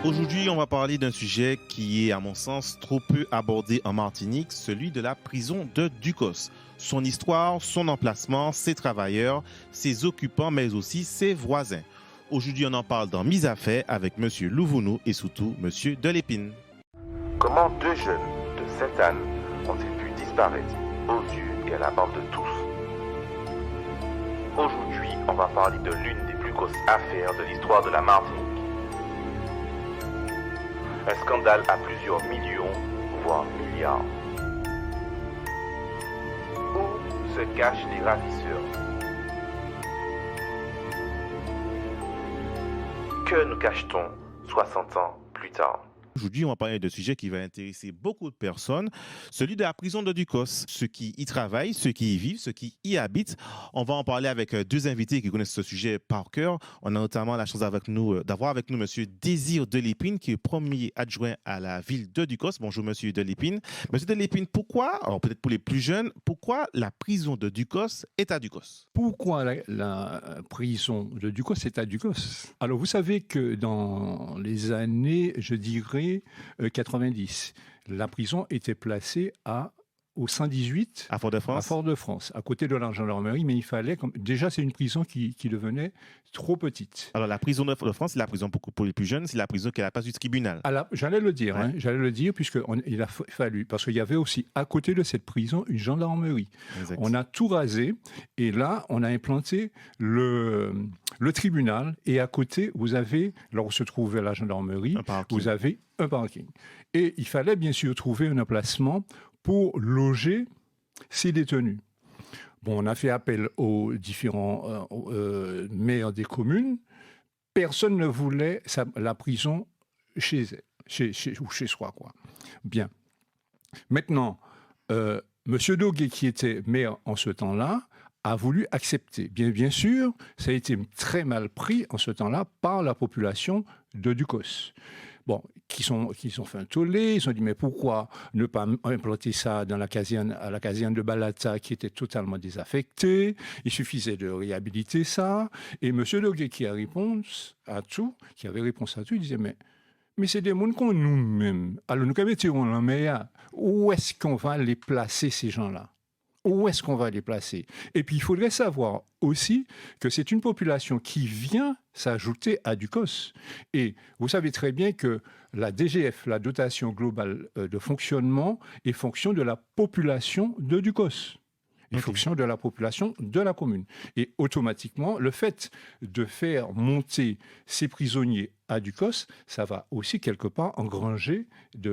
Aujourd'hui, on va parler d'un sujet qui est, à mon sens, trop peu abordé en Martinique, celui de la prison de Ducos. Son histoire, son emplacement, ses travailleurs, ses occupants, mais aussi ses voisins. Aujourd'hui, on en parle dans Mise à fait avec M. Louvounou et surtout M. Delépine. Comment deux jeunes de Sainte-Anne ont-ils pu disparaître aux yeux et à la barbe de tous? Aujourd'hui, on va parler de l'une des plus grosses affaires de l'histoire de la Martinique. Un scandale à plusieurs millions, voire milliards. Où se cachent les ravisseurs? Que nous cache-t-on 60 ans plus tard? Aujourd'hui, on va parler d'un sujet qui va intéresser beaucoup de personnes, celui de la prison de Ducos. Ceux qui y travaillent, ceux qui y vivent, ceux qui y habitent. On va en parler avec deux invités qui connaissent ce sujet par cœur. On a notamment la chance d'avoir avec nous M. Désir Delépine, qui est premier adjoint à la ville de Ducos. Bonjour M. Delépine. M. Delépine, pourquoi, alors peut-être pour les plus jeunes, pourquoi la prison de Ducos est à Ducos? Pourquoi la prison de Ducos est à Ducos? Alors, vous savez que dans les années, je dirais, 90, la prison était placée au 118 à Fort-de-France, Fort-de-France, à côté de la gendarmerie, mais il fallait... Déjà, c'est une prison qui devenait trop petite. Alors, la prison de Fort-de-France, c'est la prison pour les plus jeunes, c'est la prison qui a la place du tribunal. Alors, j'allais le dire, Ouais. j'allais le dire, puisqu'il a fallu, parce qu'il y avait aussi à côté de cette prison une gendarmerie. Exact. On a tout rasé, et là, on a implanté le tribunal, et à côté, vous avez, là où se trouvait la gendarmerie, vous avez un parking. Et il fallait bien sûr trouver un emplacement pour loger ces détenus. Bon, on a fait appel aux différents maires des communes. Personne ne voulait la prison chez soi, quoi. Bien. Maintenant, Monsieur Doguet, qui était maire en ce temps-là, a voulu accepter. Bien sûr, ça a été très mal pris en ce temps-là par la population de Ducos. Bon, qui sont fait un tollé, ils ont dit mais pourquoi ne pas implanter ça à la caserne de Balata qui était totalement désaffectée, il suffisait de réhabiliter ça. Et M. Doguet qui avait réponse à tout, il disait mais c'est des gens qu'on nous-mêmes. Alors nous mettions la mer, où est-ce qu'on va les placer ces gens-là? Où est-ce qu'on va les placer? Et puis, il faudrait savoir aussi que c'est une population qui vient s'ajouter à Ducos. Et vous savez très bien que la DGF, la dotation globale de fonctionnement, est fonction de la population de Ducos. En fonction de la population de la commune. Et automatiquement, le fait de faire monter ces prisonniers à Ducos, ça va aussi quelque part engranger des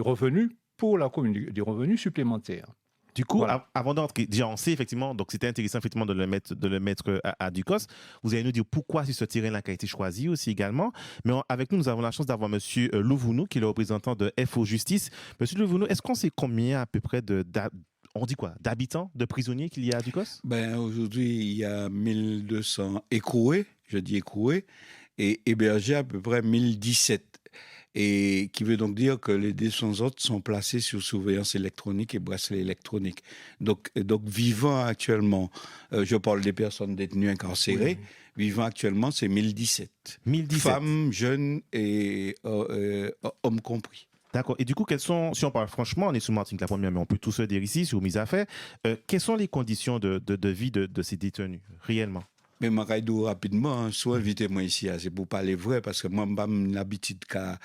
revenus pour la commune, des revenus supplémentaires. Du coup, voilà. Avant d'entrer, déjà on sait effectivement, donc c'était intéressant effectivement de le mettre à Ducos. Vous allez nous dire pourquoi ce terrain-là a été choisi aussi également. Mais avec nous avons la chance d'avoir M. Louvounou, qui est le représentant de FO Justice. M. Louvounou, est-ce qu'on sait combien à peu près d'habitants, de prisonniers qu'il y a à Ducos? Aujourd'hui, il y a 1200 écroués, je dis écroués, et hébergés à peu près 1017. Et qui veut donc dire que les 200 autres sont placés sous surveillance électronique et bracelet électronique. Donc vivant actuellement, je parle des personnes détenues incarcérées, oui. Vivant actuellement, c'est 1017. 1017. Femmes, jeunes et hommes compris. D'accord. Et du coup, si on parle franchement, on est sous Martinique la première, mais on peut tous se dire ici, sur Mise à fait, quelles sont les conditions de vie de ces détenus, réellement? Mais Maraïdou, rapidement, soit invitez-moi ici, c'est pour parler vrai, parce que moi, j'ai l'habitude qu'à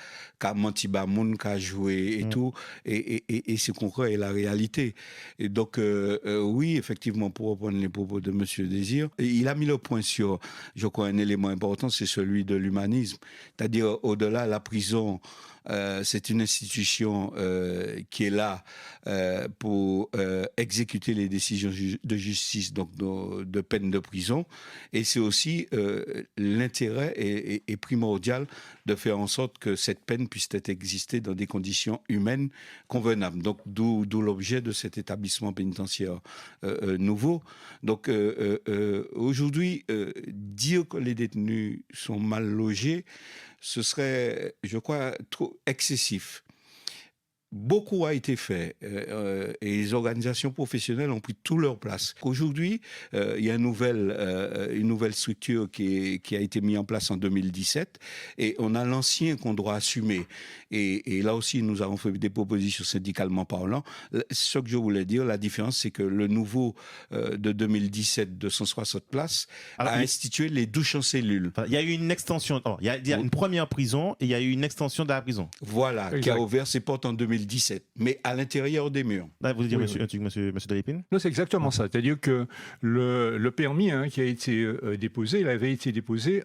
mentir, qu'à jouer et tout, et c'est concret et la réalité. Et donc, oui, effectivement, pour reprendre les propos de M. Désir, il a mis le point sur, je crois, un élément important, c'est celui de l'humanisme. C'est-à-dire, au-delà de la prison, c'est une institution qui est là pour exécuter les décisions de justice, donc de peine de prison. Et c'est aussi l'intérêt est primordial de faire en sorte que cette peine puisse être exister dans des conditions humaines convenables. Donc, d'où l'objet de cet établissement pénitentiaire nouveau. Donc, aujourd'hui, dire que les détenus sont mal logés, ce serait, je crois, trop excessif. beaucoup a été fait et les organisations professionnelles ont pris toute leur place. Aujourd'hui, il y a une nouvelle structure qui a été mise en place en 2017 et on a l'ancien qu'on doit assumer. Et là aussi, nous avons fait des propositions syndicalement parlant. Ce que je voulais dire, la différence, c'est que le nouveau de 2017 de 160 places a institué les douches en cellule. Il y a eu une extension. Il y a une première prison et il y a eu une extension de la prison. Voilà, exact. Qui a ouvert ses portes en 2017, mais à l'intérieur des murs. Vous voulez dire, monsieur Delépine? Non, c'est exactement ça. C'est-à-dire que le permis qui a été déposé, il avait été déposé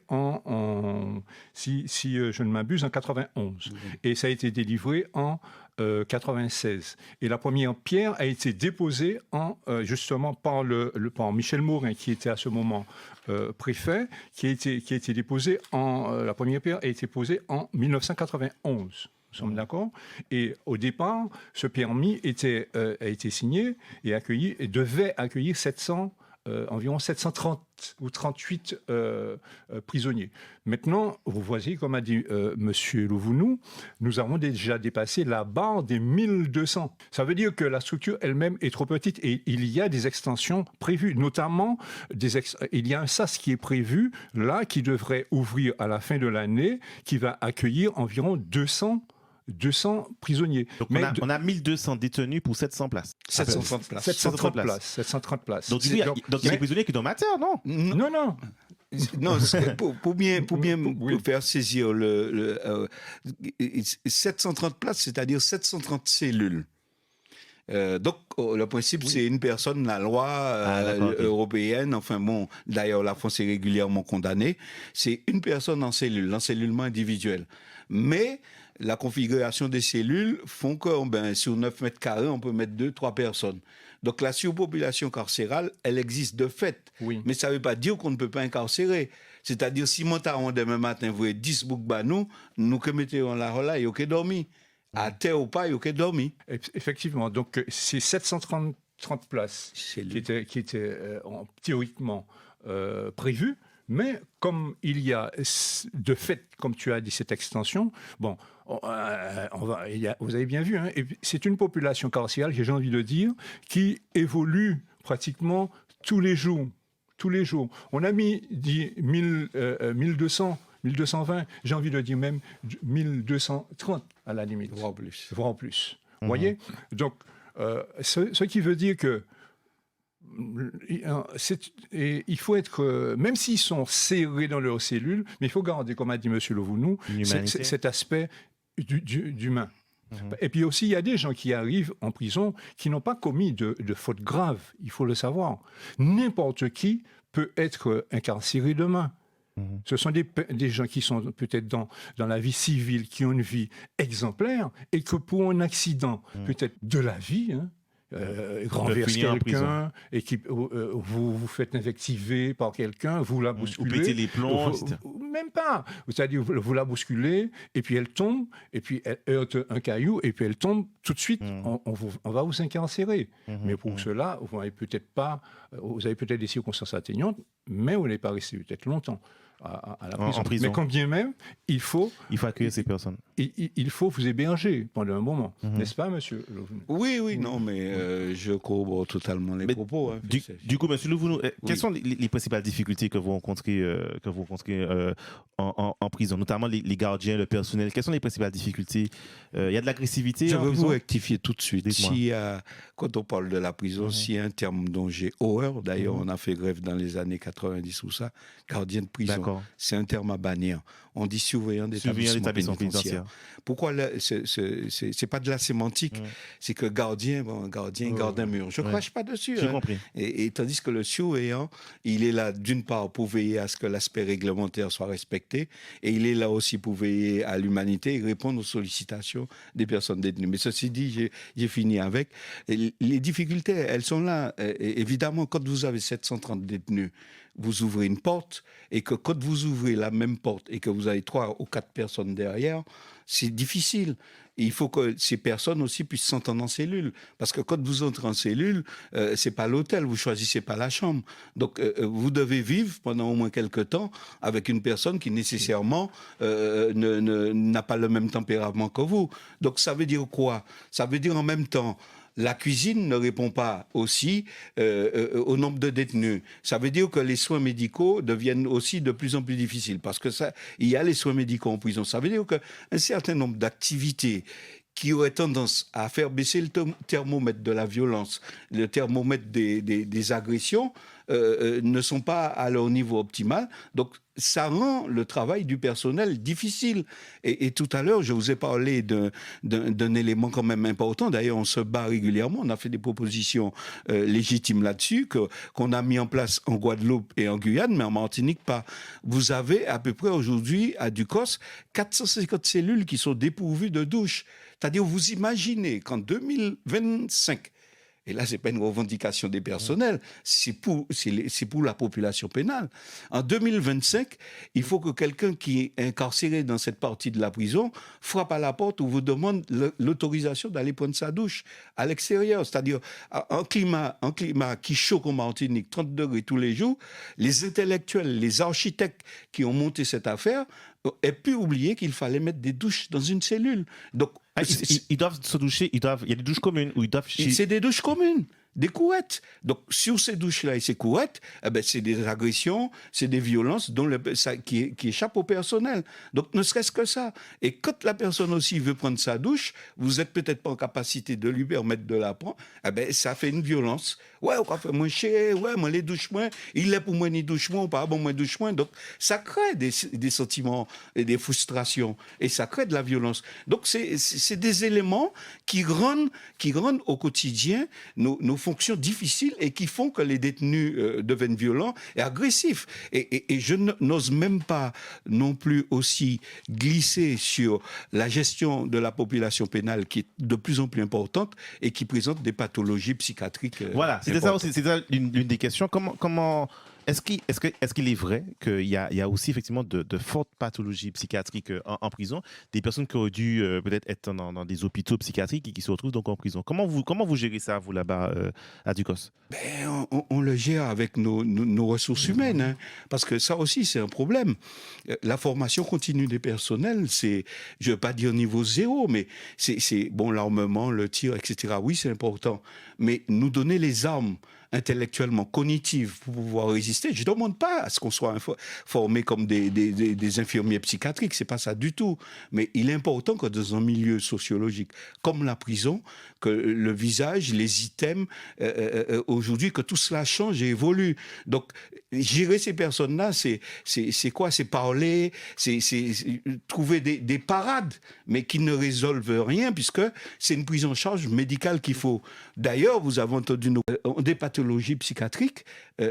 si je ne m'abuse, en 91. Et ça a été délivré en 96. Et la première pierre a été déposée justement par Michel Morin, qui était à ce moment préfet, qui a été déposée la première pierre a été posée en 1991. Nous sommes d'accord? Et au départ, ce permis a été signé et accueilli, et devait accueillir environ 730 ou 38 prisonniers. Maintenant, vous voyez, comme a dit M. Louvounou, nous avons déjà dépassé la barre des 1200. Ça veut dire que la structure elle-même est trop petite et il y a des extensions prévues, notamment il y a un SAS qui est prévu, là, qui devrait ouvrir à la fin de l'année, qui va accueillir environ 200 prisonniers. Donc on a 1200 détenus pour 700 places. 730 places. Donc il y a des prisonniers qui sont amateurs, non? Non. Non, pour bien faire saisir 730 places, c'est-à-dire 730 cellules. Donc, le principe, c'est une personne, la loi européenne, enfin bon, d'ailleurs, la France est régulièrement condamnée, c'est une personne en cellule, l'encellulement individuel. Mais la configuration des cellules font que sur 9 mètres carrés, on peut mettre 2-3 personnes. Donc la surpopulation carcérale, elle existe de fait. Oui. Mais ça ne veut pas dire qu'on ne peut pas incarcérer. C'est-à-dire, si montaron demain matin, vous avez 10 boucs nous que mettons là, il y a que dormi. À terre ou pas, il y a que dormi. Effectivement. Donc, c'est 730 places qui étaient théoriquement prévues. Mais comme il y a de fait, comme tu as dit, cette extension, vous avez bien vu, et c'est une population carcérale, j'ai envie de dire, qui évolue pratiquement tous les jours. Tous les jours. On a mis 1200, 1220, j'ai envie de dire même 1230 à la limite. Voire plus. Vous voyez? Donc, ce qui veut dire que il faut être, même s'ils sont serrés dans leurs cellules, mais il faut garder, comme a dit M. Louvounou, cet aspect d'humain. Et puis aussi, il y a des gens qui arrivent en prison qui n'ont pas commis de fautes graves, il faut le savoir. N'importe qui peut être incarcéré demain. Ce sont des gens qui sont peut-être dans la vie civile, qui ont une vie exemplaire, et que pour un accident, peut-être de la vie, renverse quelqu'un et vous faites invectiver par quelqu'un, vous la bousculez. Vous pétez les plombs, même pas. C'est-à-dire, vous la bousculez, et puis elle tombe, et puis elle heurte un caillou, et puis elle tombe tout de suite. On va vous incarcérer. Mais pour cela, vous avez peut-être des circonstances atteignantes, mais vous n'êtes pas resté peut-être longtemps à la prison. En prison. Mais quand bien même, il faut accueillir ces personnes. Il faut vous héberger pendant un moment, n'est-ce pas, monsieur Louvounou? Oui, non, mais je corrobore totalement les propos. Du coup, monsieur Louvounou, quelles sont les principales difficultés que vous rencontrez, en prison, notamment les gardiens, le personnel? Quelles sont les principales difficultés? Il y a de l'agressivité en prison? Je veux vous rectifier tout de suite. Quand on parle de la prison, s'il y a un terme dont j'ai horreur, d'ailleurs, on a fait grève dans les années 90 ou ça, gardien de prison. C'est un terme à bannir. On dit surveillant d'établissement pénitentiaire. Pourquoi c'est pas de la sémantique, c'est que gardien garde un mur. Je ne crache pas dessus. J'ai compris. Et tandis que le surveillant, il est là d'une part pour veiller à ce que l'aspect réglementaire soit respecté, et il est là aussi pour veiller à l'humanité et répondre aux sollicitations des personnes détenues. Mais ceci dit, j'ai fini avec. Les difficultés, elles sont là. Évidemment, quand vous avez 730 détenus, vous ouvrez une porte, et que quand vous ouvrez la même porte et que vous vous avez 3 ou 4 personnes derrière, c'est difficile. Et il faut que ces personnes aussi puissent s'entendre en cellule. Parce que quand vous entrez en cellule, c'est pas l'hôtel, vous choisissez pas la chambre. Donc, vous devez vivre pendant au moins quelques temps avec une personne qui nécessairement n'a pas le même tempérament que vous. Donc, ça veut dire quoi? Ça veut dire en même temps, la cuisine ne répond pas aussi au nombre de détenus. Ça veut dire que les soins médicaux deviennent aussi de plus en plus difficiles parce que il y a les soins médicaux en prison. Ça veut dire qu'un certain nombre d'activités qui auraient tendance à faire baisser le thermomètre de la violence, le thermomètre des agressions, ne sont pas à leur niveau optimal. Donc, ça rend le travail du personnel difficile. Et tout à l'heure, je vous ai parlé d'un élément quand même important. D'ailleurs, on se bat régulièrement. On a fait des propositions légitimes là-dessus qu'on a mis en place en Guadeloupe et en Guyane, mais en Martinique pas. Vous avez à peu près aujourd'hui à Ducos 450 cellules qui sont dépourvues de douche. C'est-à-dire, vous imaginez qu'en 2025, et là, ce n'est pas une revendication des personnels, c'est pour la population pénale. En 2025, il faut que quelqu'un qui est incarcéré dans cette partie de la prison frappe à la porte ou vous demande l'autorisation d'aller prendre sa douche à l'extérieur. C'est-à-dire, un climat qui choque en Martinique, 30 degrés tous les jours, les intellectuels, les architectes qui ont monté cette affaire aient pu oublier qu'il fallait mettre des douches dans une cellule. Donc, ils doivent se doucher, il y a des douches communes où ils doivent... C'est des douches communes, des couettes. Donc, sur ces douches-là et ces couettes, c'est des agressions, c'est des violences qui échappent au personnel. Donc, ne serait-ce que ça. Et quand la personne aussi veut prendre sa douche, vous n'êtes peut-être pas en capacité de lui permettre de la prendre, ça fait une violence. Ouais, on va faire moins cher, ouais, moi les douches moins, il est pour moi ni douche moins, pas bon moi douche moins. Donc, ça crée des sentiments et des frustrations. Et ça crée de la violence. Donc, c'est des éléments qui rendent au quotidien nos fonctions difficiles et qui font que les détenus deviennent violents et agressifs. Et je n'ose même pas non plus aussi glisser sur la gestion de la population pénale qui est de plus en plus importante et qui présente des pathologies psychiatriques. Voilà, c'était ça aussi, c'était l'une des questions. Comment est-ce qu'il est vrai qu'il y a aussi effectivement de fortes pathologies psychiatriques en prison, des personnes qui auraient dû peut-être être dans des hôpitaux psychiatriques et qui se retrouvent donc en prison? Comment vous gérez ça, vous, là-bas, à Ducos? On le gère avec nos ressources humaines, hein, parce que ça aussi, c'est un problème. La formation continue des personnels, je ne veux pas dire niveau zéro, mais c'est bon, l'armement, le tir, etc. Oui, c'est important. Mais nous donner les armes intellectuellement, cognitives pour pouvoir résister. Je ne demande pas à ce qu'on soit formé comme des infirmiers psychiatriques, c'est pas ça du tout. Mais il est important que dans un milieu sociologique comme la prison, que le visage, les items, aujourd'hui, que tout cela change et évolue. Donc, gérer ces personnes-là, c'est quoi? C'est parler, c'est trouver des parades, mais qui ne résolvent rien, puisque c'est une prise en charge médicale qu'il faut. D'ailleurs, vous avez entendu des pathologies psychiatriques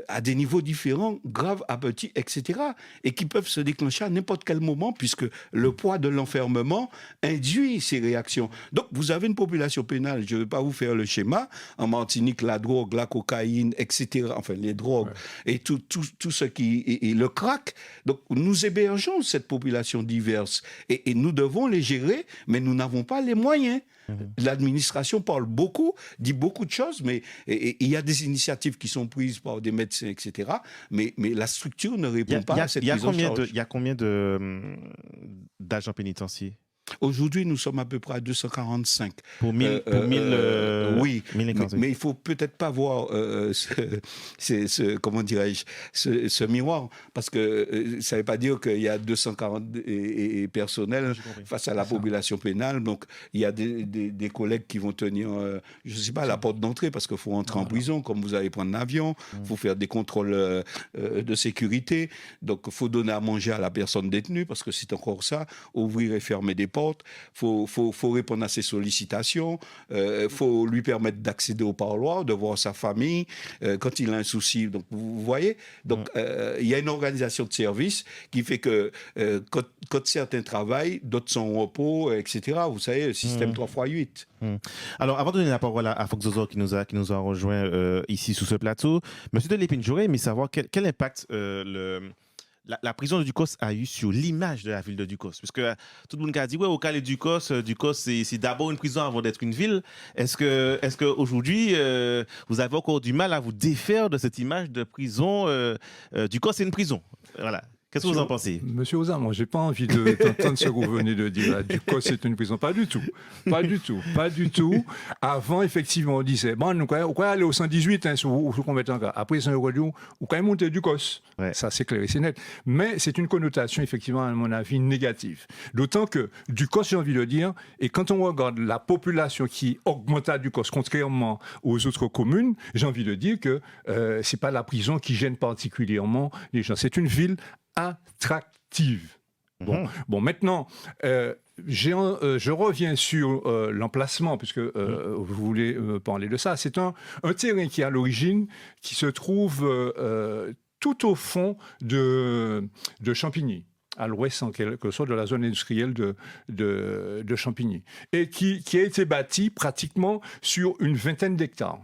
à des niveaux différents, graves à petits, etc., et qui peuvent se déclencher à n'importe quel moment, puisque le poids de l'enfermement induit ces réactions. Donc, vous avez une population pénale, je ne vais pas vous faire le schéma, en Martinique, la drogue, la cocaïne, etc., enfin, les drogues, et tout ce qui... Et le crack. Donc, nous hébergeons cette population diverse, et nous devons les gérer, mais nous n'avons pas les moyens. L'administration parle beaucoup, dit beaucoup de choses, mais il y a des initiatives qui sont prises par des médecins, etc. Mais la structure ne répond pas à cette prise en charge. Il y a combien d'agents pénitentiaires? Aujourd'hui, nous sommes à peu près à 245. Pour 1000 oui, mais il faut peut-être pas voir comment dirais-je, ce miroir, parce que ça ne veut pas dire qu'il y a 240 personnels face à la population pénale. Donc, il y a des collègues qui vont tenir, je ne sais pas, la porte d'entrée, parce qu'il faut entrer en prison, comme vous allez prendre l'avion, il faut faire des contrôles de sécurité. Donc, il faut donner à manger à la personne détenue, parce que c'est encore ça, ouvrir et fermer des portes, faut répondre à ses sollicitations, faut lui permettre d'accéder au parloir, de voir sa famille quand il a un souci. Donc vous voyez, donc il y a une organisation de service qui fait que quand certains travaillent, d'autres sont au repos, etc. Vous savez, le système 3x8. Alors, avant de donner la parole à Fox Zozo qui nous a rejoint ici sous ce plateau, Monsieur de Lépine, j'aurais aimé savoir quel impact la prison de Ducos a eu sur l'image de la ville de Ducos? Parce que tout le monde a dit, ouais, au cas de Ducos, c'est d'abord une prison avant d'être une ville. Est-ce que aujourd'hui, vous avez encore du mal à vous défaire de cette image de prison? Ducos, c'est une prison. Voilà. Qu'est-ce que vous en pensez? Monsieur Ozan, moi, j'ai pas envie d'entendre ce que vous venez de dire. Ducos, c'est une prison. Pas du tout. Pas du tout. Pas du tout. Avant, effectivement, on disait, bon, on va aller au 118, hein, sous combien de temps? Après, c'est un radio, ou quand même monter Ducos. Ouais. Ça, c'est clair et c'est net. Mais c'est une connotation, effectivement, à mon avis, négative. D'autant que Ducos, j'ai envie de dire, et quand on regarde la population qui augmente à Ducos, contrairement aux autres communes, j'ai envie de dire que c'est pas la prison qui gêne particulièrement les gens. C'est une ville attractive. Bon, maintenant, je reviens sur l'emplacement, puisque vous voulez parler de ça. C'est un terrain qui, à l'origine, qui se trouve tout au fond de Champigny, à l'ouest, en quelque sorte, de la zone industrielle de Champigny, et qui a été bâti pratiquement sur une vingtaine d'hectares.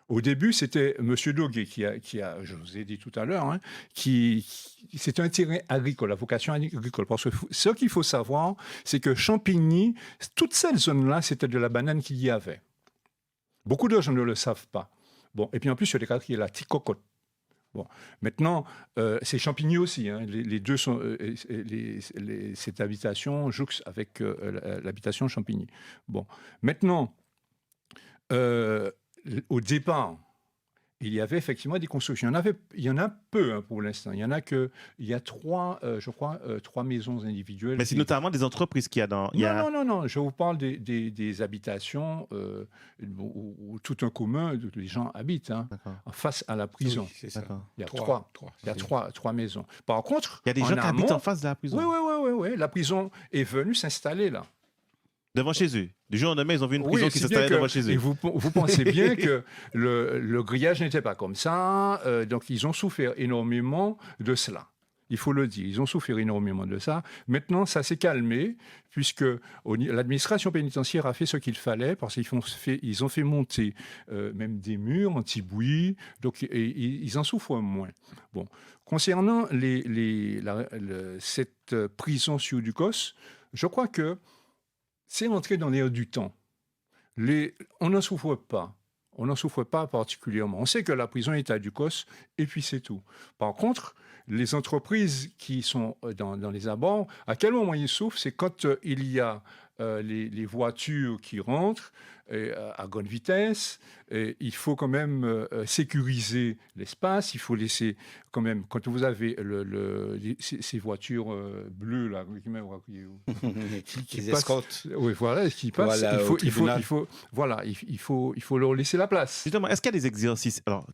Au début, c'était M. Doguet qui a, je vous ai dit tout à l'heure, hein, c'est un terrain agricole, à vocation agricole. Parce que ce qu'il faut savoir, c'est que Champigny, toute cette zone-là, c'était de la banane qu'il y avait. Beaucoup de gens ne le savent pas. Bon, et puis en plus, il y a des cas qui est la Ticocotte. Bon, maintenant, c'est Champigny aussi. Hein, les deux sont cette habitation jouxte avec l'habitation Champigny. Bon, maintenant. Au départ, il y avait effectivement des constructions. Il y en a peu hein, pour l'instant. Il y a trois maisons individuelles. Mais c'est notamment des entreprises qu'il y a dans... Non. Je vous parle des habitations où tout un commun, les gens habitent en face à la prison. Oui, c'est ça. Il y a trois maisons. Par contre, il y a des gens qui habitent en face de la prison. Oui. La prison est venue s'installer là. Devant chez eux. Du jour au lendemain, ils ont vu une prison qui s'installait devant chez eux. Et vous pensez bien que le grillage n'était pas comme ça. Donc, ils ont souffert énormément de cela. Il faut le dire. Ils ont souffert énormément de ça. Maintenant, ça s'est calmé, puisque l'administration pénitentiaire a fait ce qu'il fallait, parce qu'ils ont fait monter même des murs anti-bruit. Donc, ils en souffrent moins. Bon. Concernant cette prison sur Ducos, je crois que c'est entré dans l'air du temps. On n'en souffre pas. On n'en souffre pas particulièrement. On sait que la prison est à Ducos, et puis c'est tout. Par contre, les entreprises qui sont dans les abords, à quel moment ils souffrent? C'est quand il y a les voitures qui rentrent à grande vitesse. Il faut quand même sécuriser l'espace. Il faut laisser quand même, quand vous avez ces voitures bleues là, qui escortent. Oui, voilà, qui passent. Voilà, il faut leur laisser la place. Justement, est-ce qu'il y a des exercices? Alors,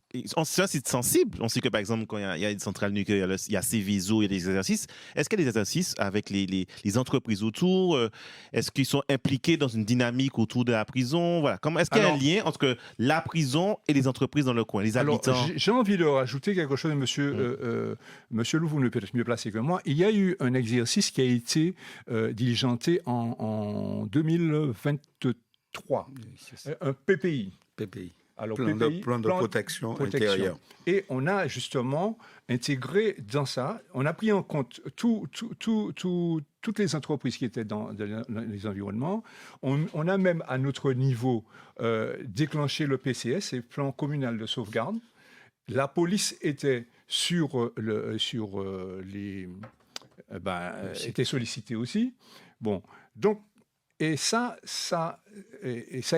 c'est un site sensible. On sait que par exemple, quand il y a une centrale nucléaire, il y a Céviso, il y a des exercices. Est-ce qu'il y a des exercices avec les entreprises autour? Est-ce qu'ils sont impliqués dans une dynamique autour de la prison? Voilà. Est-ce qu'il y a un lien entre la prison et les entreprises dans le coin, les habitants? J'ai envie de rajouter quelque chose, monsieur Louvoun est peut-être mieux placé que moi. Il y a eu un exercice qui a été diligenté en 2023, un PPI. Alors, plan de protection intérieure. Et on a justement intégré dans ça, on a pris en compte toutes les entreprises qui étaient dans les environnements. On a même à notre niveau déclenché le PCS, le plan communal de sauvegarde. La police était était sollicitée aussi. Bon, donc. Et ça a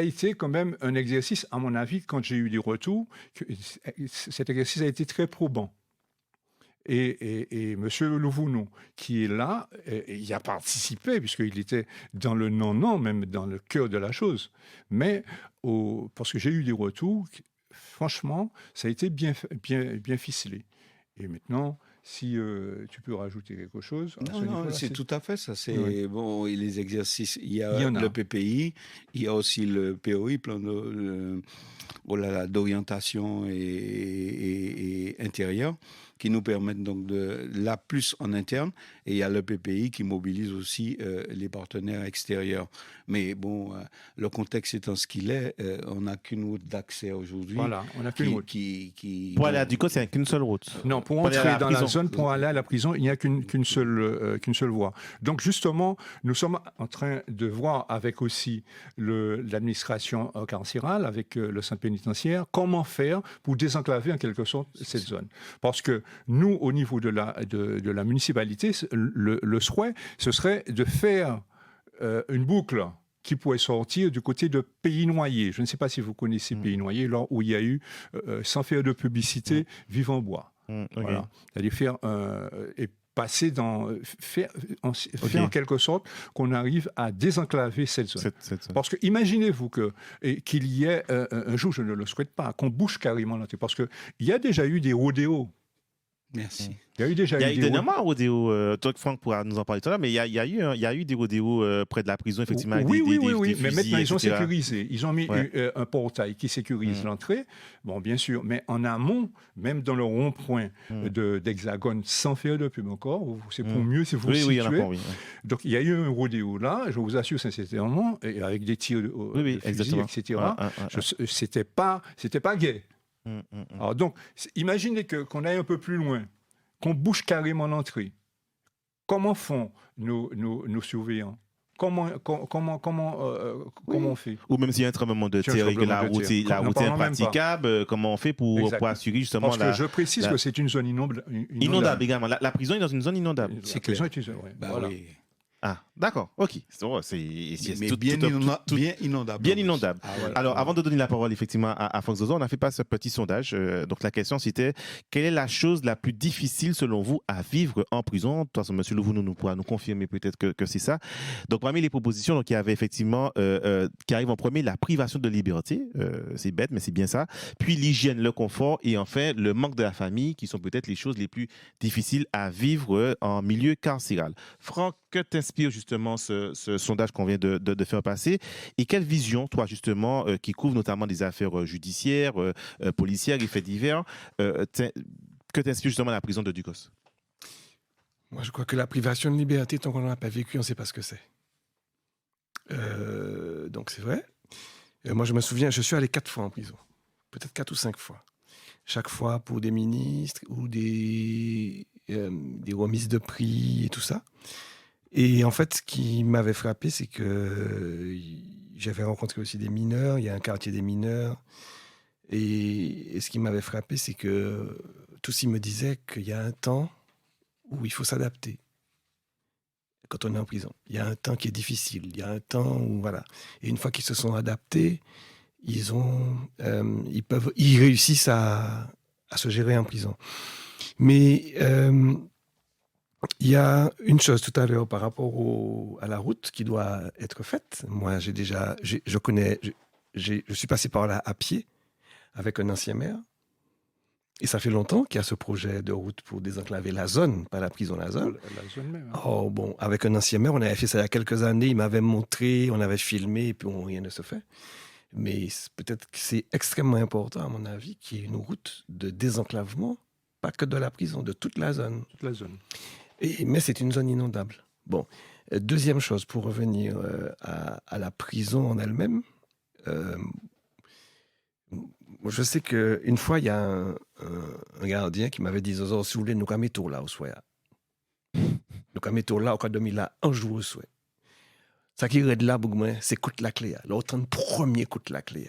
été quand même un exercice, à mon avis, quand j'ai eu des retours, cet exercice a été très probant. Et M. Louvounou, qui est là, il a participé, puisqu'il était dans le non-non, même dans le cœur de la chose. Mais parce que j'ai eu des retours, franchement, ça a été bien ficelé. Et maintenant... Si tu peux rajouter quelque chose. Non, c'est tout à fait ça. C'est bon, et les exercices. Il y a le PPI, il y a aussi le POI, plan d'orientation et intérieur. qui nous permettent donc de là plus en interne, et il y a le PPI qui mobilise aussi les partenaires extérieurs. Mais bon, le contexte étant ce qu'il est, on n'a qu'une route d'accès aujourd'hui. Voilà, on n'a qu'une route. Pour aller à Ducos, il n'y a qu'une seule route. Non, pour entrer dans la zone, pour aller à la prison, il n'y a qu'une seule voie. Donc justement, nous sommes en train de voir avec aussi l'administration carcérale, avec le centre pénitentiaire, comment faire pour désenclaver en quelque sorte cette zone. Parce que nous, au niveau de la municipalité, le souhait, ce serait de faire une boucle qui pourrait sortir du côté de Pays Noyer. Je ne sais pas si vous connaissez Pays Noyer, là où il y a eu, sans faire de publicité, Vivant Bois. Okay. Voilà. C'est-à-dire faire et passer faire en quelque sorte qu'on arrive à désenclaver cette zone. Parce que imaginez-vous qu'il y ait un jour, je ne le souhaite pas, qu'on bouge carrément l'entrée. Parce qu'il y a déjà eu des rodéos. Merci. Il y a eu déjà eu dernièrement un rodéo, toi Franck pourra nous en parler tout à l'heure, mais il y a eu des rodéos près de la prison, effectivement. Oui, des fusils, mais maintenant ils ont etc. sécurisé. Ils ont mis un portail qui sécurise l'entrée, bon bien sûr, mais en amont, même dans le rond-point d'Hexagone, sans faire de pub encore, c'est pour mieux si vous situez. Donc il y a eu un rodéo là, je vous assure sincèrement, et avec des tirs de fusils, etc. C'était pas gai. Alors donc, imaginez qu'on aille un peu plus loin, qu'on bouge carrément l'entrée. Comment font nos surveillants? Comment on fait? Ou même s'il y a un tremblement de terre et que la route est impraticable, comment on fait pour assurer justement Parce que je précise que c'est une zone inondable. Inondable également. La prison est dans une zone inondable. C'est clair. Voilà. Oui. Ah, d'accord, ok. Mais bien inondable. Bien inondable. Ah, voilà. Alors, avant de donner la parole effectivement à Franck Zozo, on a fait pas ce petit sondage. Donc, la question c'était, quelle est la chose la plus difficile selon vous à vivre en prison? Toi, M. Louvoun pourra nous confirmer peut-être que c'est ça. Donc, parmi les propositions, donc, il y avait effectivement, qui arrive en premier, la privation de liberté. C'est bête, mais c'est bien ça. Puis l'hygiène, le confort et enfin le manque de la famille, qui sont peut-être les choses les plus difficiles à vivre en milieu carcéral. Franck, que t'inspire justement ce sondage qu'on vient de faire passer et quelle vision, toi justement, qui couvre notamment des affaires judiciaires, policières et faits divers, que t'inspire justement la prison de Ducos? Moi, je crois que la privation de liberté, tant qu'on n'en a pas vécu, on ne sait pas ce que c'est. Donc c'est vrai. Moi, je me souviens, je suis allé 4 fois en prison, peut-être 4 ou 5 fois. Chaque fois pour des ministres ou des remises de prix et tout ça. Et en fait, ce qui m'avait frappé, c'est que j'avais rencontré aussi des mineurs, il y a un quartier des mineurs. Et ce qui m'avait frappé, c'est que tous ils me disaient qu'il y a un temps où il faut s'adapter. Quand on est en prison, il y a un temps qui est difficile, il y a un temps où voilà. Et une fois qu'ils se sont adaptés, ils réussissent à se gérer en prison. Mais il y a une chose tout à l'heure par rapport à la route qui doit être faite. Moi, je suis passé par là à pied avec un ancien maire. Et ça fait longtemps qu'il y a ce projet de route pour désenclaver la zone, pas la prison, la zone. La zone même. Hein. Oh, bon, avec un ancien maire, on avait fait ça il y a quelques années. Il m'avait montré, on avait filmé, et puis rien ne se fait. Mais peut-être que c'est extrêmement important, à mon avis, qu'il y ait une route de désenclavement, pas que de la prison, de toute la zone. Toute la zone. Mais c'est une zone inondable. Bon, deuxième chose, pour revenir à la prison en elle-même, je sais qu'une fois, il y a un gardien qui m'avait dit « Zozo, si vous voulez, nous camons tout là, au soir. Nous camons tout là, au cas de là, un jour au soir. Ça qui est là, c'est coup de la clé. L'autre, premier coup de la clé.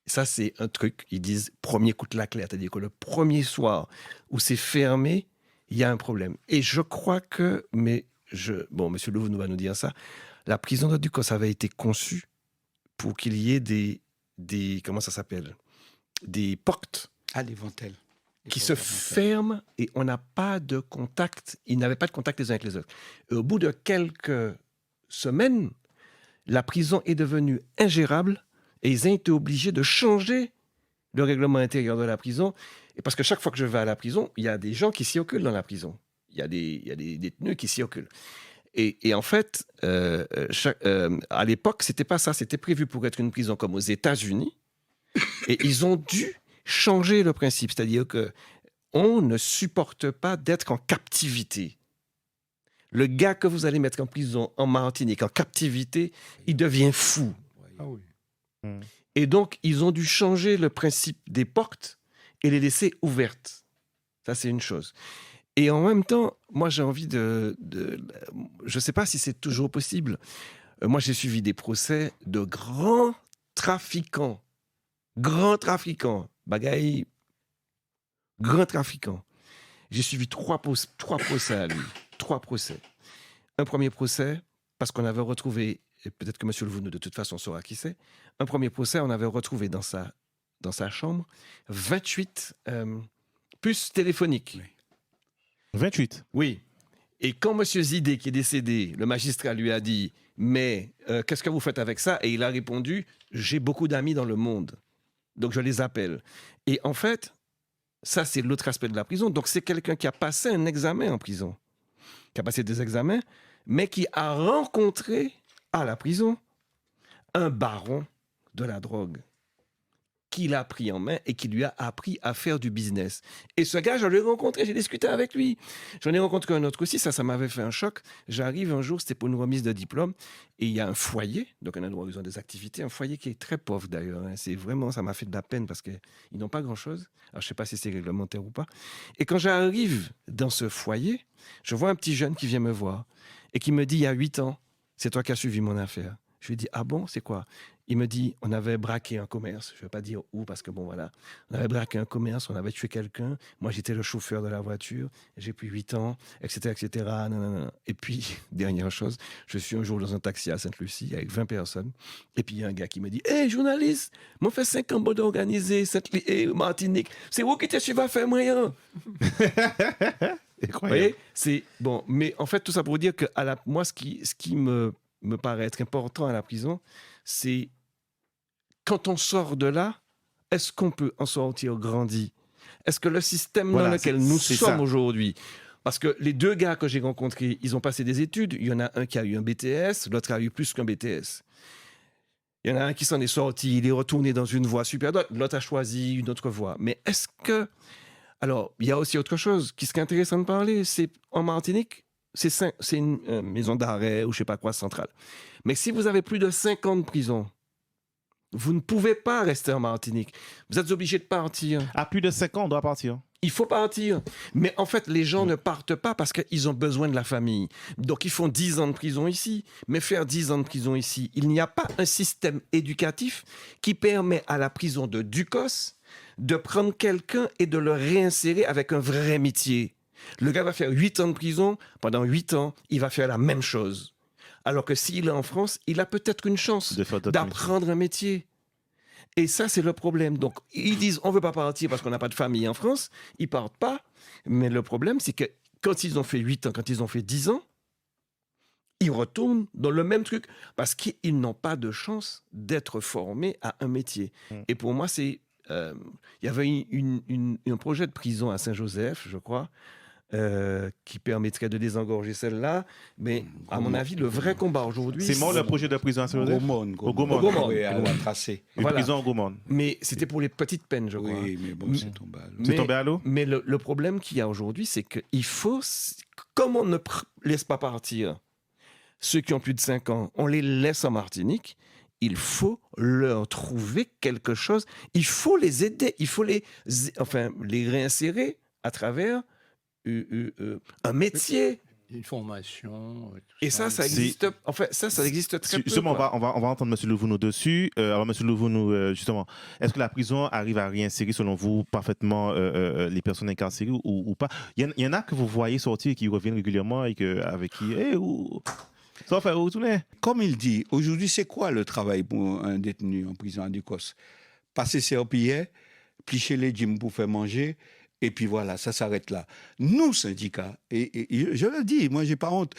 Ça, c'est un truc, ils disent premier coup de la clé. C'est-à-dire que le premier soir où c'est fermé, il y a un problème. Et je crois que, M. Louvre nous va nous dire ça, la prison de Ducos avait été conçue pour qu'il y ait des comment ça s'appelle, des portes. Les ventelles. Qui se ferment et on n'a pas de contact. Ils n'avaient pas de contact les uns avec les autres. Et au bout de quelques semaines, la prison est devenue ingérable et ils ont été obligés de changer le règlement intérieur de la prison. Et parce que chaque fois que je vais à la prison, il y a des gens qui circulent dans la prison. Il y a des détenus qui circulent. Et en fait, à l'époque, c'était pas ça. C'était prévu pour être une prison comme aux États-Unis. Et ils ont dû changer le principe. C'est-à-dire que on ne supporte pas d'être en captivité. Le gars que vous allez mettre en prison en Martinique, en captivité, il devient fou. Ah oui. Et donc, ils ont dû changer le principe des portes et les laisser ouvertes. Ça, c'est une chose. Et en même temps, moi, j'ai envie je ne sais pas si c'est toujours possible. Moi, j'ai suivi des procès de grands trafiquants. Bagaille, grands trafiquants. J'ai suivi trois procès à lui. 3 procès. Un premier procès, parce qu'on avait retrouvé, et peut-être que M. Levounou, de toute façon, saura qui c'est. Un premier procès, on avait retrouvé dans sa chambre 28 puces téléphoniques. Oui. 28? Oui. Et quand M. Zidé, qui est décédé, le magistrat lui a dit « Mais qu'est-ce que vous faites avec ça ?» Et il a répondu « J'ai beaucoup d'amis dans le monde. Donc je les appelle. » Et en fait, ça, c'est l'autre aspect de la prison. Donc c'est quelqu'un qui a passé un examen en prison, qui a passé des examens, mais qui a rencontré à la prison un baron de la drogue qu'il a pris en main et qui lui a appris à faire du business. Et ce gars, je l'ai rencontré, j'ai discuté avec lui. J'en ai rencontré un autre aussi, ça m'avait fait un choc. J'arrive un jour, c'était pour une remise de diplôme, et il y a un foyer, donc un endroit où ils ont des activités, un foyer qui est très pauvre d'ailleurs. C'est vraiment, ça m'a fait de la peine parce qu'ils n'ont pas grand-chose. Alors je ne sais pas si c'est réglementaire ou pas. Et quand j'arrive dans ce foyer, je vois un petit jeune qui vient me voir et qui me dit, il y a 8 ans, c'est toi qui as suivi mon affaire. Je lui dis, ah bon, c'est quoi? Il me dit, on avait braqué un commerce. Je ne vais pas dire où, parce que bon, voilà. On avait braqué un commerce, on avait tué quelqu'un. Moi, j'étais le chauffeur de la voiture. J'ai pris 8 ans, etc., etc. Nanana. Et puis, dernière chose, je suis un jour dans un taxi à Sainte-Lucie avec 20 personnes. Et puis, il y a un gars qui me dit, hey, journaliste, moi, fait 5 ans d'organiser Martinique. C'est où qui tu vas faire moyen? Vous voyez, c'est bon. Mais en fait, tout ça pour dire que moi, ce qui me paraît être important à la prison, c'est quand on sort de là, est-ce qu'on peut en sortir grandi? Est-ce que le système dans lequel nous sommes aujourd'hui, parce que les 2 gars que j'ai rencontrés, ils ont passé des études, il y en a un qui a eu un BTS, l'autre a eu plus qu'un BTS. Il y en a un qui s'en est sorti, il est retourné dans une voie supérieure, l'autre a choisi une autre voie. Mais est-ce que... Alors, il y a aussi autre chose qui serait intéressant de parler, c'est en Martinique, c'est une maison d'arrêt ou je ne sais pas quoi centrale. Mais si vous avez plus de 5 ans de prison, vous ne pouvez pas rester en Martinique. Vous êtes obligé de partir. À plus de 5 ans, on doit partir. Il faut partir. Mais en fait, les gens ne partent pas parce qu'ils ont besoin de la famille. Donc, ils font 10 ans de prison ici. Mais faire 10 ans de prison ici, il n'y a pas un système éducatif qui permet à la prison de Ducos de prendre quelqu'un et de le réinsérer avec un vrai métier. Le gars va faire 8 ans de prison. Pendant 8 ans, il va faire la même chose. Alors que s'il est en France, il a peut-être une chance d'apprendre un métier. Et ça, c'est le problème. Donc, ils disent, on ne veut pas partir parce qu'on n'a pas de famille en France. Ils ne partent pas. Mais le problème, c'est que quand ils ont fait 8 ans, quand ils ont fait 10 ans, ils retournent dans le même truc parce qu'ils n'ont pas de chance d'être formés à un métier. Et pour moi, c'est... il y avait un projet de prison à Saint-Joseph, je crois, qui permettrait de désengorger celle-là. Mais à mon avis, le vrai combat aujourd'hui... C'est mort le projet de prison à Saint-Joseph? Au Gaumont. Oui, à la tracée. Une prison au Gaumont. Mais c'était pour les petites peines, je crois. Oui, mais bon, c'est tombé à l'eau. C'est tombé à l'eau? Mais le problème qu'il y a aujourd'hui, c'est qu'il faut... Comme on ne laisse pas partir ceux qui ont plus de 5 ans, on les laisse en Martinique, il faut leur trouver quelque chose. Il faut les aider. Il faut les réinsérer à travers... un métier, une formation. Et ça existe. En fait, ça existe très peu. Justement, on va entendre M. Levounou dessus. Alors, M. Levounou, justement, est-ce que la prison arrive à réinsérer, selon vous, parfaitement les personnes incarcérées ou pas? Il y en a que vous voyez sortir et qui reviennent régulièrement et avec qui, ça fait où tourner? Comme il dit, aujourd'hui, c'est quoi le travail pour un détenu en prison à Ducos? Passer serpillet, plicher les gyms pour faire manger. Et puis voilà, ça s'arrête là. Nous, syndicats, et je le dis, moi, j'ai pas honte,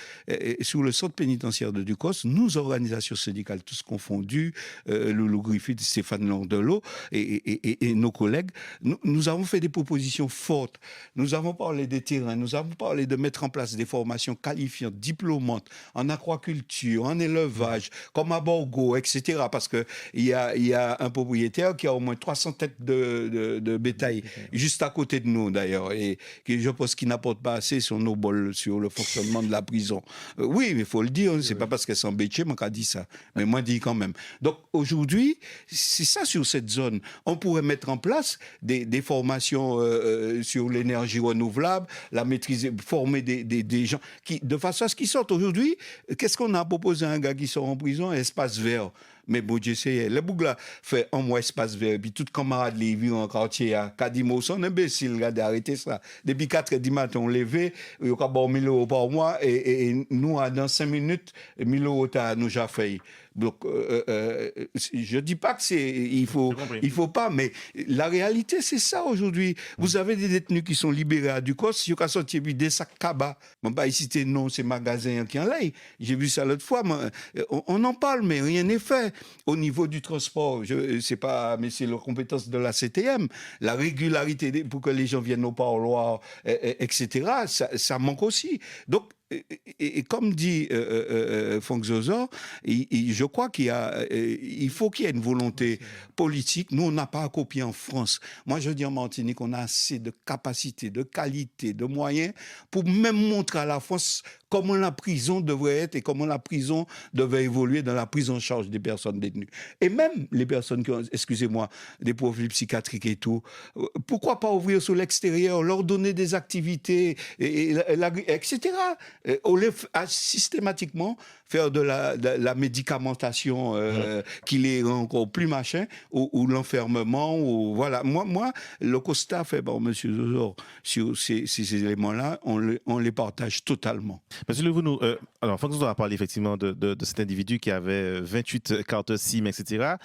sous le centre pénitentiaire de Ducos, nous, organisations syndicales, tous confondus, Loulou Griffith, Stéphane Landelot et nos collègues, nous avons fait des propositions fortes. Nous avons parlé des terrains, nous avons parlé de mettre en place des formations qualifiantes, diplômantes, en aquaculture, en élevage, comme à Borgo, etc. Parce qu'il y a un propriétaire qui a au moins 300 têtes de bétail juste à côté de de nous d'ailleurs, et que je pense qu'ils n'apportent pas assez sur nos bols, sur le fonctionnement de la prison. Oui, mais il faut le dire, c'est pas parce qu'elles sont bêchées, moi qui dit ça, mais moi dis quand même. Donc aujourd'hui, c'est ça sur cette zone. On pourrait mettre en place des formations sur l'énergie renouvelable, la maîtriser, former des gens qui, de façon à ce qu'ils sortent. Aujourd'hui, qu'est-ce qu'on a proposé à un gars qui sort en prison? Espace vert. Mais bon Dieu, c'est le bougla fait un mois espace vert, puis tout camarade les vivent en quartier à Kadimo, son imbécile, regardez, arrêtez ça. Depuis 4h du matin, on levé, il y a 1 000 € par mois, et nous, dans 5 minutes, 1 000 € nous déjà fait. Donc, je dis pas que il faut pas, mais la réalité, c'est ça aujourd'hui. Vous avez des détenus qui sont libérés à Ducos, ils ont sorti des sacs cabas. Bon, pas citer non, c'est magasin qui en l'air. J'ai vu ça l'autre fois. On en parle, mais rien n'est fait. Au niveau du transport, c'est pas, mais c'est la compétence de la CTM. La régularité pour que les gens viennent au parloir, etc., ça manque aussi. Donc, et comme dit Franck Zozor, je crois il faut qu'il y ait une volonté politique. Nous, on n'a pas à copier en France. Moi, je dis en Martinique, on a assez de capacité, de qualité, de moyens pour même montrer à la France comment la prison devrait être et comment la prison devait évoluer dans la prise en charge des personnes détenues. Et même les personnes qui ont, excusez-moi, des profils psychiatriques et tout, pourquoi pas ouvrir sur l'extérieur, leur donner des activités, etc. Au lieu systématiquement faire de la médicamentation qui les rend encore plus machin, ou l'enfermement, ou voilà. Moi, le constat fait par M. Zozor sur ces éléments-là, on les partage totalement. Monsieur Levounou, alors Franck Zozor a parlé effectivement de cet individu qui avait 28 cartes SIM, etc.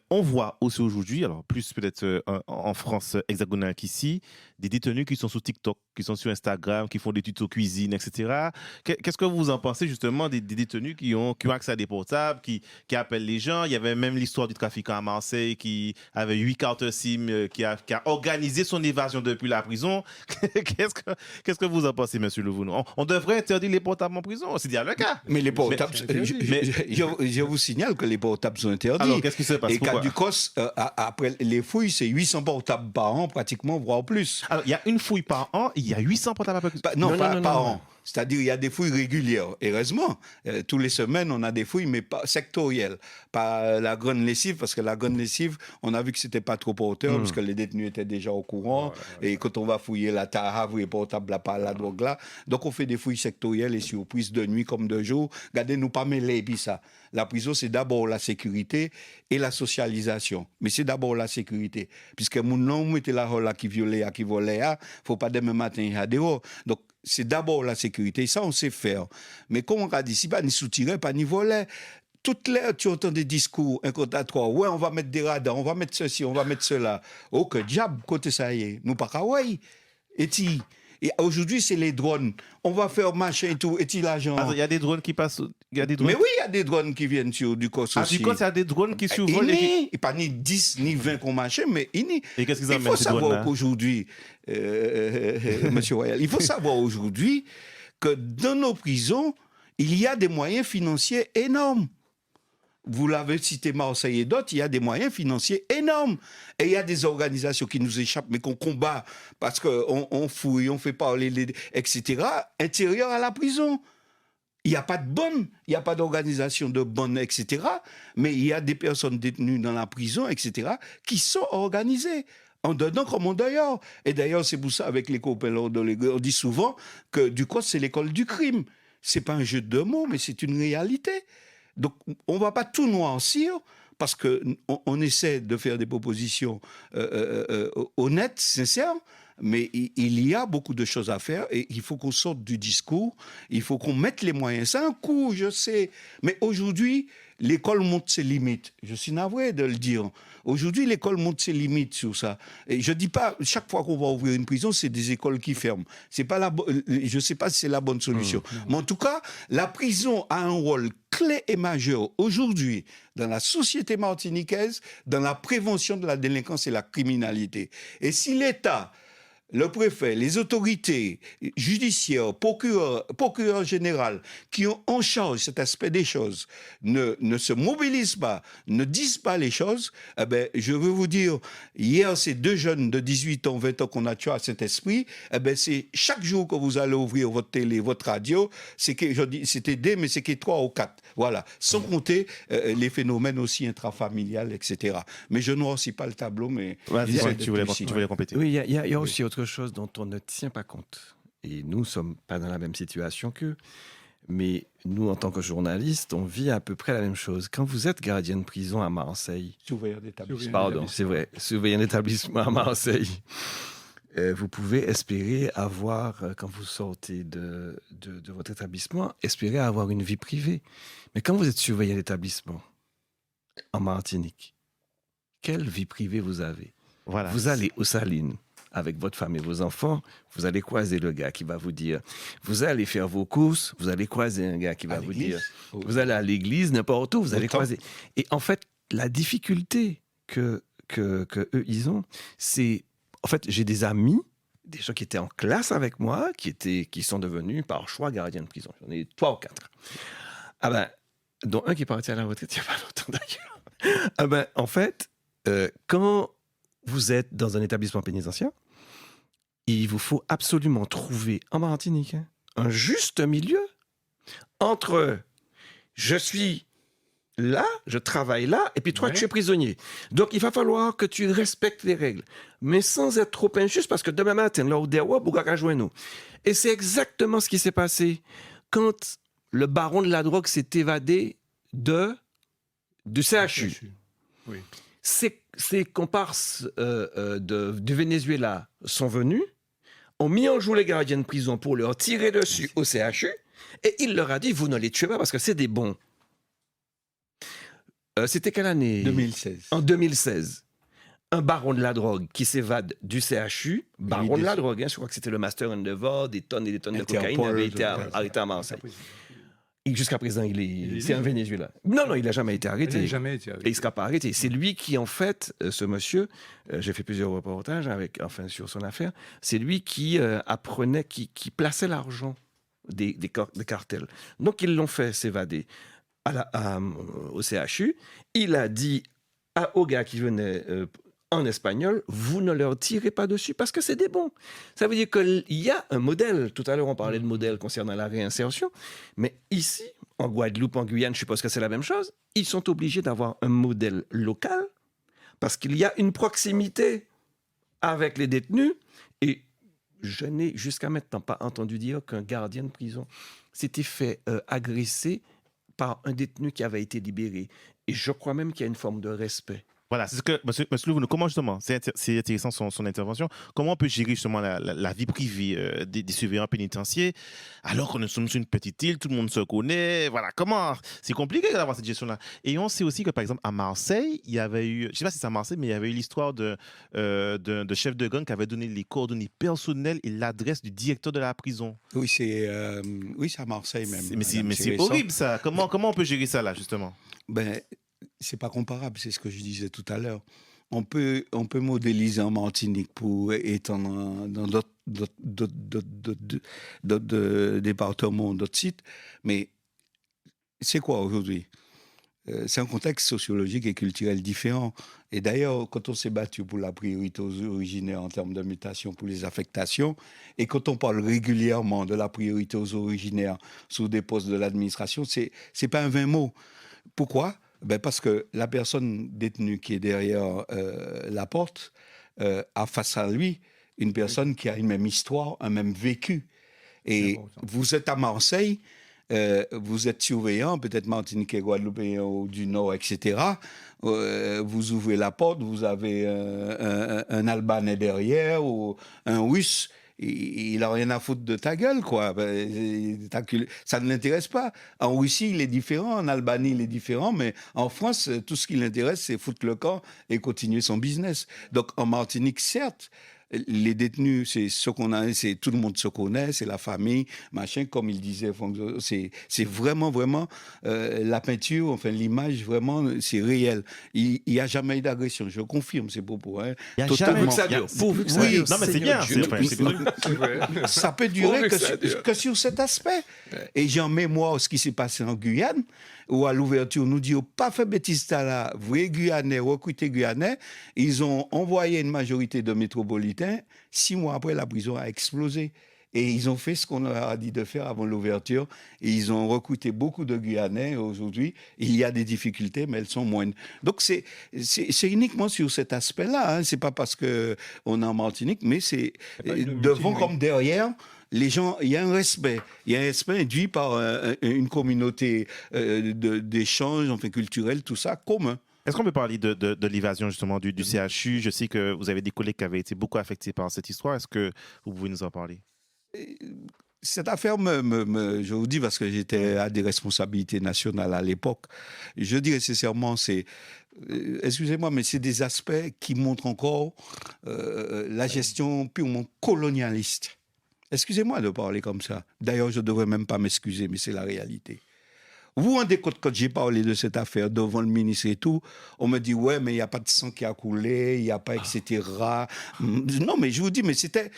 On voit aussi aujourd'hui, alors plus peut-être en France hexagonale qu'ici, des détenus qui sont sur TikTok, qui sont sur Instagram, qui font des tutos cuisine, etc. Qu'est-ce que vous en pensez justement des détenus qui ont accès à des portables, qui appellent les gens? Il y avait même l'histoire du trafiquant à Marseille qui avait 8 cartes SIM, qui a organisé son évasion depuis la prison. Qu'est-ce que vous en pensez, monsieur Levounou? On devrait interdire les portables en prison, c'est bien le cas. Mais les portables, je vous signale que les portables sont interdits. Alors, qu'est-ce qui se passe? Et qu'à Ducos, après les fouilles, c'est 800 portables par an, pratiquement, voire plus. Alors, il y a une fouille par an, il y a 800 portables par an. Non, pas par an. C'est-à-dire, il y a des fouilles régulières. Heureusement, tous les semaines, on a des fouilles, mais pas sectorielles. Pas la grande lessive, parce que la grande lessive, on a vu que c'était pas trop porteur, parce que les détenus étaient déjà au courant. Et quand on va fouiller la Tahavre et portable, la drogue là. Donc, on fait des fouilles sectorielles et surprises de nuit comme de jour. Regardez-nous pas mêler, puis ça. La prison, c'est d'abord la sécurité et la socialisation. Mais c'est d'abord la sécurité. Puisque mon nom, mettez la là qui violait, qui volait, faut pas demain matin, il y a dehors. Donc, c'est d'abord la sécurité. Et ça, on sait faire. Mais comme on a dit, si pas ni soutirer, pas ni voler, toute l'heure, tu entends des discours incantatoires. Ouais, on va mettre des radars, on va mettre ceci, on va mettre cela. Oh, que diable, côté ça y est. Nous, pas qu'à ouais. Et aujourd'hui, c'est les drones. On va faire machin et tout. Et l'argent. Il y a des drones qui passent. Mais oui, il y a des drones qui viennent sur Ducos aussi. Ducos, il y a des drones qui survolent. Et pas ni 10 ni 20 qu'on machin, mais et qu'est-ce qu'ils il faut savoir qu'aujourd'hui, monsieur Royal, il faut savoir aujourd'hui que dans nos prisons, il y a des moyens financiers énormes. Vous l'avez cité, Marseille et d'autres, il y a des moyens financiers énormes. Et il y a des organisations qui nous échappent, mais qu'on combat parce qu'on fouille, on fait parler, etc., intérieur à la prison. Il n'y a pas de bonne, il n'y a pas d'organisation de bonne, etc., mais il y a des personnes détenues dans la prison, etc., qui sont organisées. En donnant comme en d'ailleurs. Et d'ailleurs, c'est pour ça, avec les copains, on dit souvent que Ducos, c'est l'école du crime. Ce n'est pas un jeu de mots, mais c'est une réalité. Donc, on ne va pas tout noircir parce qu'on essaie de faire des propositions honnêtes, sincères, mais il y a beaucoup de choses à faire et il faut qu'on sorte du discours, il faut qu'on mette les moyens. C'est un coup, je sais, mais aujourd'hui, l'école montre ses limites. Je suis navré de le dire. Aujourd'hui, l'école montre ses limites sur ça. Et je ne dis pas, chaque fois qu'on va ouvrir une prison, c'est des écoles qui ferment. C'est pas je ne sais pas si c'est la bonne solution. Mais en tout cas, la prison a un rôle clé et majeur aujourd'hui dans la société martiniquaise, dans la prévention de la délinquance et la criminalité. Et si l'État le préfet, les autorités judiciaires, procureur général, qui ont en charge cet aspect des choses, ne se mobilisent pas, ne disent pas les choses, eh ben, je veux vous dire, hier, ces 2 jeunes de 18 ans, 20 ans qu'on a tués à Saint-Esprit, eh ben, c'est chaque jour que vous allez ouvrir votre télé, votre radio, c'était des, mais c'est que 3 ou 4. Voilà. Sans compter les phénomènes aussi intrafamiliales, etc. Mais je noircis pas le tableau, mais... tu voulais compléter. Oui, il y a aussi autre chose dont on ne tient pas compte. Et nous ne sommes pas dans la même situation qu'eux. Mais nous, en tant que journalistes, on vit à peu près la même chose. Quand vous êtes gardien de prison à Marseille... Surveillant d'établissement. Pardon, c'est vrai. Surveillant d'établissement à Marseille. Vous pouvez espérer avoir, quand vous sortez de votre établissement, espérer avoir une vie privée. Mais quand vous êtes surveillant d'établissement en Martinique, quelle vie privée vous avez? Voilà. Vous allez aux Salines avec votre femme et vos enfants, vous allez croiser le gars qui va vous dire, vous allez faire vos courses, vous allez croiser un gars qui va vous dire, vous allez à l'église, n'importe où, vous allez croiser. Et en fait, la difficulté que eux, ils ont, c'est, en fait, j'ai des amis, des gens qui étaient en classe avec moi, qui sont devenus par choix gardiens de prison. J'en ai 3 ou 4. Ah ben, dont un qui est parti à la retraite il n'y a pas longtemps d'ailleurs. Ah ben, en fait, quand vous êtes dans un établissement pénitentiaire, il vous faut absolument trouver en Martinique un juste milieu entre je suis là, je travaille là, et puis toi, tu es prisonnier. Donc, il va falloir que tu respectes les règles, mais sans être trop injuste, parce que demain matin, là où nous. Et c'est exactement ce qui s'est passé quand le baron de la drogue s'est évadé du CHU. Oui. Ces comparses du Venezuela sont venus, ont mis en joue les gardiens de prison pour leur tirer dessus au CHU, et il leur a dit, vous ne les tuez pas parce que c'est des bons. C'était quelle année? 2016. En 2016. Un baron de la drogue qui s'évade du CHU, baron de la drogue, je crois que c'était le Master Underworld, des tonnes et des tonnes de cocaïne, avait été arrêté à Marseille. Et jusqu'à présent, c'est un Venezuela. Non, il n'a jamais été arrêté. Et il ne sera pas arrêté. C'est lui qui, en fait, ce monsieur, j'ai fait plusieurs reportages sur son affaire, c'est lui qui apprenait, qui plaçait l'argent des cartels. Donc, ils l'ont fait s'évader au CHU. Il a dit aux gars qui venaient en espagnol, vous ne leur tirez pas dessus parce que c'est des bons. Ça veut dire qu'il y a un modèle. Tout à l'heure, on parlait de modèle concernant la réinsertion. Mais ici, en Guadeloupe, en Guyane, je suppose que c'est la même chose. Ils sont obligés d'avoir un modèle local parce qu'il y a une proximité avec les détenus. Et je n'ai jusqu'à maintenant pas entendu dire qu'un gardien de prison s'était fait agresser par un détenu qui avait été libéré. Et je crois même qu'il y a une forme de respect. Voilà, c'est ce que M. Louvre, comment justement, c'est intéressant son intervention, comment on peut gérer justement la vie privée des surveillants pénitentiaires alors qu'on est sur une petite île, tout le monde se connaît, voilà, comment, c'est compliqué d'avoir cette gestion-là. Et on sait aussi que par exemple à Marseille, il y avait eu, je ne sais pas si c'est à Marseille, mais il y avait eu l'histoire de chef de gang qui avait donné les coordonnées personnelles et l'adresse du directeur de la prison. Oui, c'est à Marseille même. Mais c'est horrible ça, comment on peut gérer ça là justement? C'est pas comparable, c'est ce que je disais tout à l'heure. On peut modéliser en Martinique pour étendre dans d'autres départements, d'autres sites, mais c'est quoi aujourd'hui? C'est un contexte sociologique et culturel différent. Et d'ailleurs, quand on s'est battu pour la priorité aux originaires en termes de mutation pour les affectations, et quand on parle régulièrement de la priorité aux originaires sur des postes de l'administration, c'est pas un vain mot. Pourquoi? Parce que la personne détenue qui est derrière la porte a face à lui une personne qui a une même histoire, un même vécu. Et vous êtes à Marseille, vous êtes surveillant, peut-être Martiniquais, Guadeloupéen ou du Nord, etc. Vous ouvrez la porte, vous avez un Albanais derrière ou un Russe. Il n'a rien à foutre de ta gueule, quoi. Ça ne l'intéresse pas. En Russie, il est différent. En Albanie, il est différent. Mais en France, tout ce qui l'intéresse, c'est foutre le camp et continuer son business. Donc, en Martinique, certes, les détenus, c'est ce qu'on a, c'est tout le monde se connaît, c'est la famille, machin, comme il disait, c'est vraiment, vraiment la peinture, enfin l'image, vraiment, c'est réel. Il n'y a jamais eu d'agression, je confirme ces propos. Hein. Il y a Totalement. jamais- Oui, non, mais c'est bien. ça peut durer que sur cet aspect. Et j'en mémoire ce qui s'est passé en Guyane, où à l'ouverture, nous dit, pas fait bêtise là, vrai Guyanais, recruté Guyanais, ils ont envoyé une majorité de métropolitains. 6 mois après, la prison a explosé. Et ils ont fait ce qu'on leur a dit de faire avant l'ouverture. Et ils ont recruté beaucoup de Guyanais aujourd'hui. Il y a des difficultés, mais elles sont moindres. Donc, c'est uniquement sur cet aspect-là. Hein. Ce n'est pas parce qu'on est en Martinique, mais c'est devant comme derrière. Les gens, il y a un respect. Il y a un respect induit par une communauté d'échanges, enfin, culturels, tout ça, commun. Est-ce qu'on peut parler de l'évasion justement du CHU? Je sais que vous avez des collègues qui avaient été beaucoup affectés par cette histoire. Est-ce que vous pouvez nous en parler? Cette affaire, je vous dis, parce que j'étais à des responsabilités nationales à l'époque, je dirais sincèrement, excusez-moi, mais c'est des aspects qui montrent encore la gestion purement colonialiste. Excusez-moi de parler comme ça. D'ailleurs, je ne devrais même pas m'excuser, mais c'est la réalité. Vous vous rendez compte, quand j'ai parlé de cette affaire devant le ministre et tout, on me dit, ouais, mais il n'y a pas de sang qui a coulé, il n'y a pas, etc. Non, mais je vous dis, mais c'était...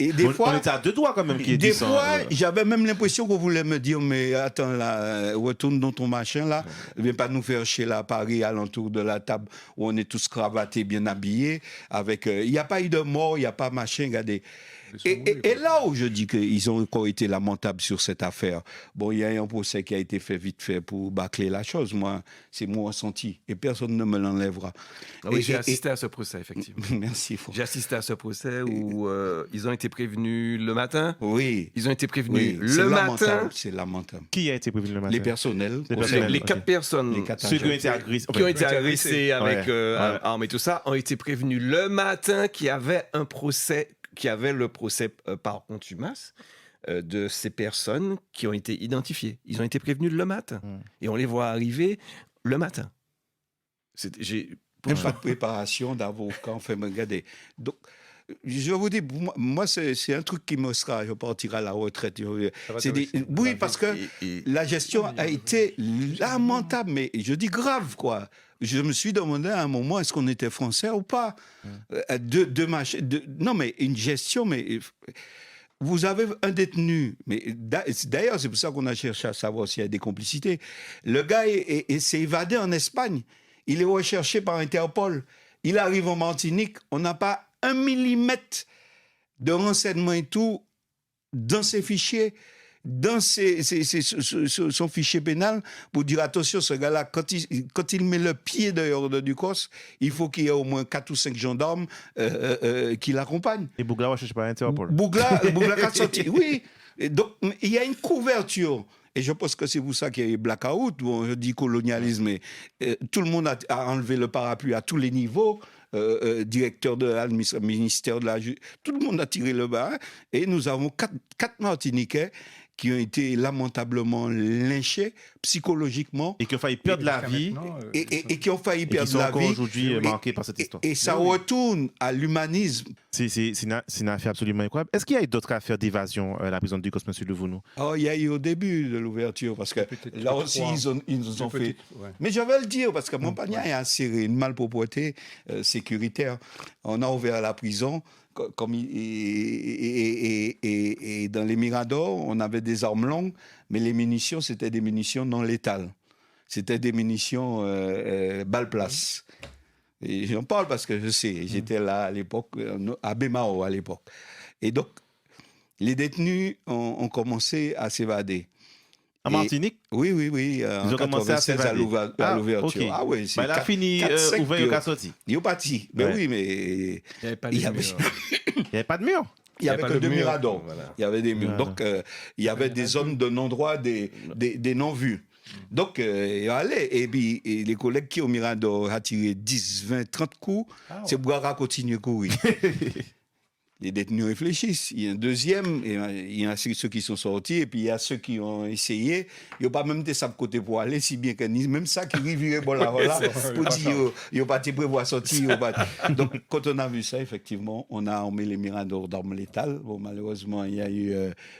Et des fois, on était à 2 doigts quand même. Des fois, j'avais même l'impression qu'on voulait me dire, mais attends là, retourne dans ton machin là, viens pas nous faire chez la Paris alentour de la table où on est tous cravatés, bien habillés, avec, il n'y a pas eu de mort, il n'y a pas machin, regardez. Et là où je dis qu'ils ont encore été lamentables sur cette affaire, bon, il y a un procès qui a été fait vite fait pour bâcler la chose, moi, c'est mon ressenti, et personne ne me l'enlèvera. Ah oui, j'ai assisté à ce procès, effectivement. Merci. J'ai assisté à ce procès où ils ont été prévenus le matin. Oui. Ils ont été prévenus oui, le matin. C'est lamentable. Qui a été prévenu le matin? Les personnels. Les 4 personnes. Ceux qui ont été agressés. Qui ont été agressés avec armes et tout ça, ont été prévenus le matin qu'il y avait un procès, qu'il y avait le procès par contumace de ces personnes qui ont été identifiées. Ils ont été prévenus le matin. Et on les voit arriver le matin. Pas de préparation d'avocat, enfin, regardez. Donc, je vous dis, moi, c'est un truc qui me sera, je partirai à la retraite. Oui, parce que la gestion a été lamentable, mais je dis grave, quoi. Je me suis demandé à un moment, est-ce qu'on était français ou pas? Non, mais une gestion, mais... Vous avez un détenu, mais d'ailleurs, c'est pour ça qu'on a cherché à savoir s'il y a des complicités. Le gars s'est évadé en Espagne. Il est recherché par Interpol. Il arrive en Martinique. On n'a pas 1 millimètre de renseignement et tout dans ses fichiers, dans son fichier pénal, pour dire attention, ce gars-là, quand il met le pied dehors du COS, il faut qu'il y ait au moins 4 ou 5 gendarmes qui l'accompagnent. Et Bougla recherché par Interpol. Bougla a sorti, oui. Et donc, il y a une couverture. Et je pense que c'est pour ça qu'il y a eu blackout. Bon, je dis colonialisme, mais tout le monde a enlevé le parapluie à tous les niveaux. Directeur de l'administration, ministère de la justice, tout le monde a tiré le bas. Et nous avons 4 Martiniquais qui ont été lamentablement lynchés psychologiquement. Et qui ont failli perdre la vie. Et qui ont failli perdre la vie. Et qui sont aujourd'hui marqués par cette histoire. Et ça retourne à l'humanisme. C'est une affaire absolument incroyable. Est-ce qu'il y a eu d'autres affaires d'évasion à la prison du COS, monsieur Levounou? Oh, il y a eu au début de l'ouverture, parce que là aussi, ils nous ont fait... Ouais. Mais je vais le dire, parce que Montpagnac est assuré une malpropreté sécuritaire. On a ouvert la prison... Et dans les Miradors, on avait des armes longues, mais les munitions, c'était des munitions non létales. C'était des munitions balle-place. Et j'en parle parce que je sais, j'étais là à l'époque, à Bémao à l'époque. Et donc, les détenus ont commencé à s'évader. En Martinique? Oui. Ils ont commencé à s'évader. À l'ouverture. Okay. Ah oui, c'est il a fini ouvert, il a sorti. Il est parti. Mais oui, mais... Il n'y avait pas de mur. Il n'y avait pas de mur. Il n'y avait que 2 miradors. Voilà. Il y avait des murs. Donc, il y avait des zones de non-droit, des non-vus. Donc, allez, et puis les collègues qui au Mirador ont tiré 10, 20, 30 coups, c'est Boira continue à courir. les détenus réfléchissent. Il y a un deuxième, et il y a ceux qui sont sortis, et puis il y a ceux qui ont essayé. Il n'y a pas même de ça côté pour aller, si bien que même ça qui rivirait bon là, voilà, pour dire, il n'y a pas de prévoir sortir. Donc, quand on a vu ça, effectivement, on a emmené les miradors d'armes létales. Bon, malheureusement, il y a eu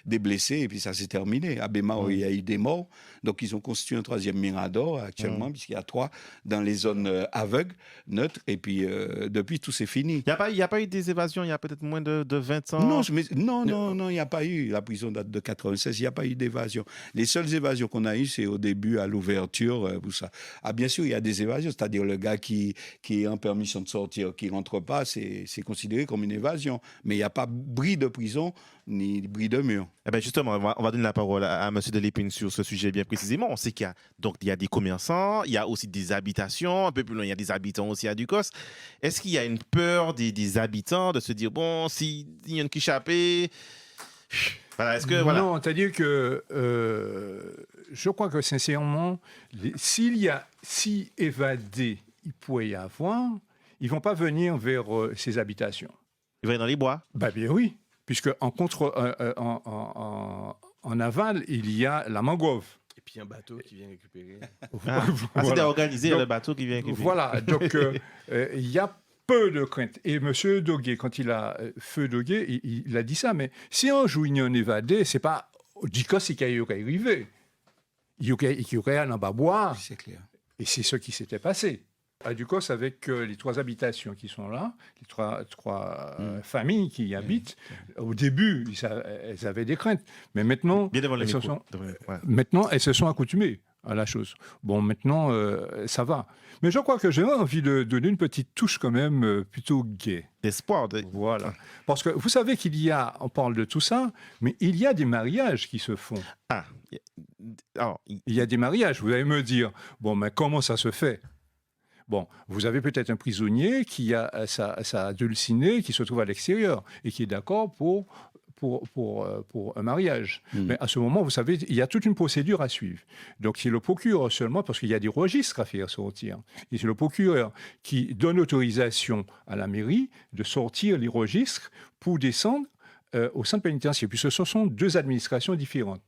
des blessés, et puis ça s'est terminé. À Bémar, il y a eu des morts. Donc, ils ont constitué un troisième mirador actuellement, puisqu'il y a 3 dans les zones aveugles, neutres, et puis depuis, tout s'est fini. Il n'y a pas eu des évasions, il y a peut-être moins de 20 ans. Non, il n'y a pas eu. La prison date de 96, il n'y a pas eu d'évasion. Les seules évasions qu'on a eues, c'est au début, à l'ouverture, tout ça. Ah, bien sûr, il y a des évasions, c'est-à-dire le gars qui est en permission de sortir, qui ne rentre pas, c'est considéré comme une évasion. Mais il n'y a pas bris de prison, ni bris de mur. Eh ben justement, on va donner la parole à M. Delépine sur ce sujet bien précisément. On sait qu'il y a des commerçants, il y a aussi des habitations, un peu plus loin, il y a des habitants aussi à Ducos. Est-ce qu'il y a une peur des habitants de se dire, bon, s'il y a une qui échappée, voilà, est-ce que, voilà. Non, c'est-à-dire que je crois que sincèrement, si évadé il pourrait y avoir, ils ne vont pas venir vers ces habitations. Ils vont aller dans les bois? Ben bien oui, puisque en aval, il y a la mangrove. Et puis un bateau qui vient récupérer. C'est organisé le bateau qui vient récupérer. Voilà, donc il y a peu de crainte. Et M. Doguet, quand il a Feu Doguet, il a dit ça, mais si un jour il y a un évadé, c'est pas Ducos qui y aurait arrivé. Il y aurait un en bas boire. C'est clair. Et c'est ce qui s'était passé. À Ducos, avec les 3 habitations qui sont là, les trois familles qui y habitent, au début, elles avaient des craintes. Mais maintenant, maintenant elles se sont accoutumées à la chose. Bon, maintenant, ça va. Mais je crois que j'ai envie de donner une petite touche quand même plutôt gaie. D'espoir. Voilà. Parce que vous savez on parle de tout ça, mais il y a des mariages qui se font. Il y a des mariages. Vous allez me dire, bon, mais comment ça se fait ? Bon, vous avez peut-être un prisonnier qui a sa dulcinée qui se trouve à l'extérieur et qui est d'accord pour un mariage. Mais à ce moment, vous savez, il y a toute une procédure à suivre. Donc, c'est le procureur seulement, parce qu'il y a des registres à faire sortir. Et c'est le procureur qui donne autorisation à la mairie de sortir les registres pour descendre au centre pénitentiaire, puisque ce sont 2 administrations différentes.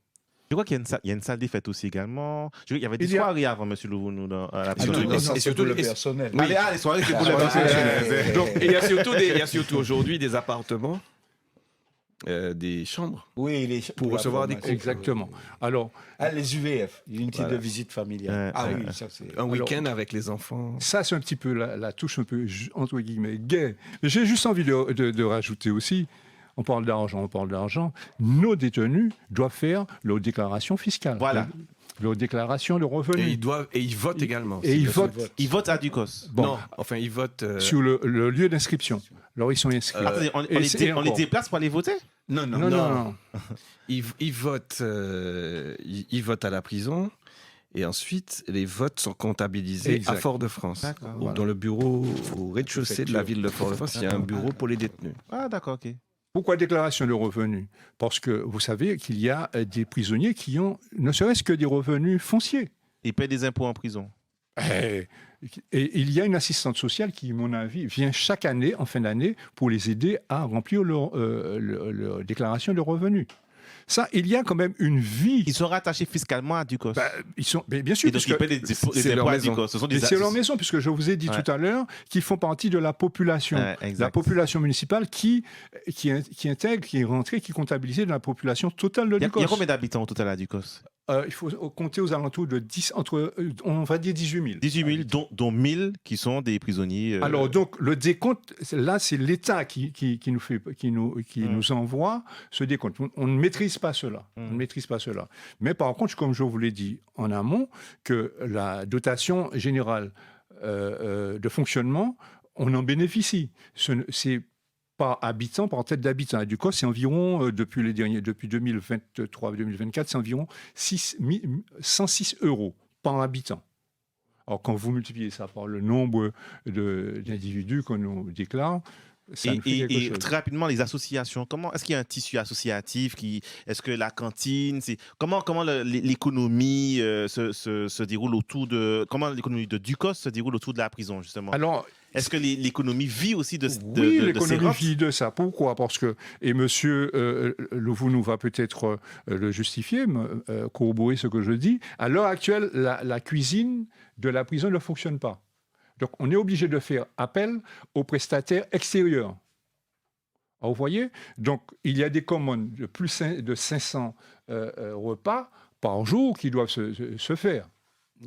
Je crois qu'il y a une salle des fêtes aussi également. Il y avait des soirées avant, M. Louvonou, à la prison. Et surtout le personnel. Oui. Les soirées, c'est pour le personnel. Et il y a surtout aujourd'hui des appartements, des chambres, pour recevoir des couples. Exactement. Alors, les UVF, l'unité de visite familiale. Oui, ça c'est... Un week-end avec les enfants. Ça, c'est un petit peu la touche un peu, entre guillemets, gay. J'ai juste envie de rajouter aussi, on parle d'argent, nos détenus doivent faire leur déclaration fiscale. Voilà. Leur déclaration de revenus. Et ils votent également. Et ils votent à Ducos. Bon. Non, enfin, ils votent... Sur le lieu d'inscription. Alors, ils sont inscrits. Attendez, on les déplace pour aller voter ? Non. Ils votent à la prison. Et ensuite, les votes sont comptabilisés à Fort-de-France. Dans le bureau au rez-de-chaussée de la ville de Fort-de-France, il y a un bureau pour les détenus. Ah, d'accord, ok. Pourquoi déclaration de revenus ? Parce que vous savez qu'il y a des prisonniers qui ont ne serait-ce que des revenus fonciers. Ils paient des impôts en prison. Et il y a une assistante sociale qui, à mon avis, vient chaque année, en fin d'année, pour les aider à remplir leur déclaration de revenus. Ça, il y a quand même une vie. Ils sont rattachés fiscalement à Ducos. Ils sont, bien sûr. Et donc, ils paient des impôts à Ducos. C'est leur maison, puisque je vous ai dit tout à l'heure qu'ils font partie de la population. La population municipale qui intègre, qui est rentrée, qui est comptabilisée dans la population totale de Ducos. Il y a combien d'habitants au total à Ducos ? Il faut compter aux alentours de 10, on va dire 18 000. 18 000, dont 1 000 qui sont des prisonniers. Alors, donc, le décompte, là, c'est l'État qui nous envoie ce décompte. On ne maîtrise pas cela. On ne maîtrise pas cela. Mais par contre, comme je vous l'ai dit en amont, que la dotation générale de fonctionnement, on en bénéficie. C'est par habitant, par tête d'habitant. Du coup, c'est environ, depuis 2023-2024, c'est environ 106 € par habitant. Alors, quand vous multipliez ça par le nombre d'individus qu'on nous déclare, ça nous fait quelque Et chose. très rapidement, les associations, comment est-ce qu'il y a un tissu associatif est-ce que la cantine, comment l'économie se déroule autour de comment l'économie de Ducos se déroule autour de la prison justement? Alors, est-ce que l'économie vit aussi de oui, ces l'économie rentes? vit de ça. Pourquoi? Parce que, et monsieur Louvoux va peut-être le justifier, corroborer ce que je dis, à l'heure actuelle, la cuisine de la prison ne fonctionne pas. Donc, on est obligé de faire appel aux prestataires extérieurs. Alors, vous voyez? Donc, il y a des commandes de plus de 500 repas par jour qui doivent se faire.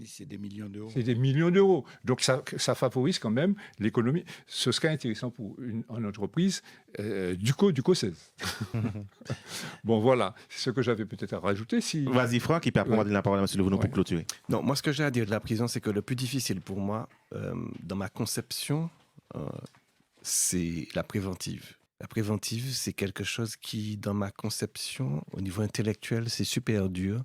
C'est des millions d'euros. C'est des millions d'euros. Donc, ça favorise quand même l'économie. Ce serait intéressant pour une entreprise du 16. Bon, voilà. C'est ce que j'avais peut-être à rajouter. Vas-y, Franck, et puis après, on va donner la parole à M. Levonneau pour clôturer. Non, moi, ce que j'ai à dire de la prison, c'est que le plus difficile pour moi, dans ma conception, c'est la préventive. La préventive, c'est quelque chose qui, dans ma conception, au niveau intellectuel, c'est super dur.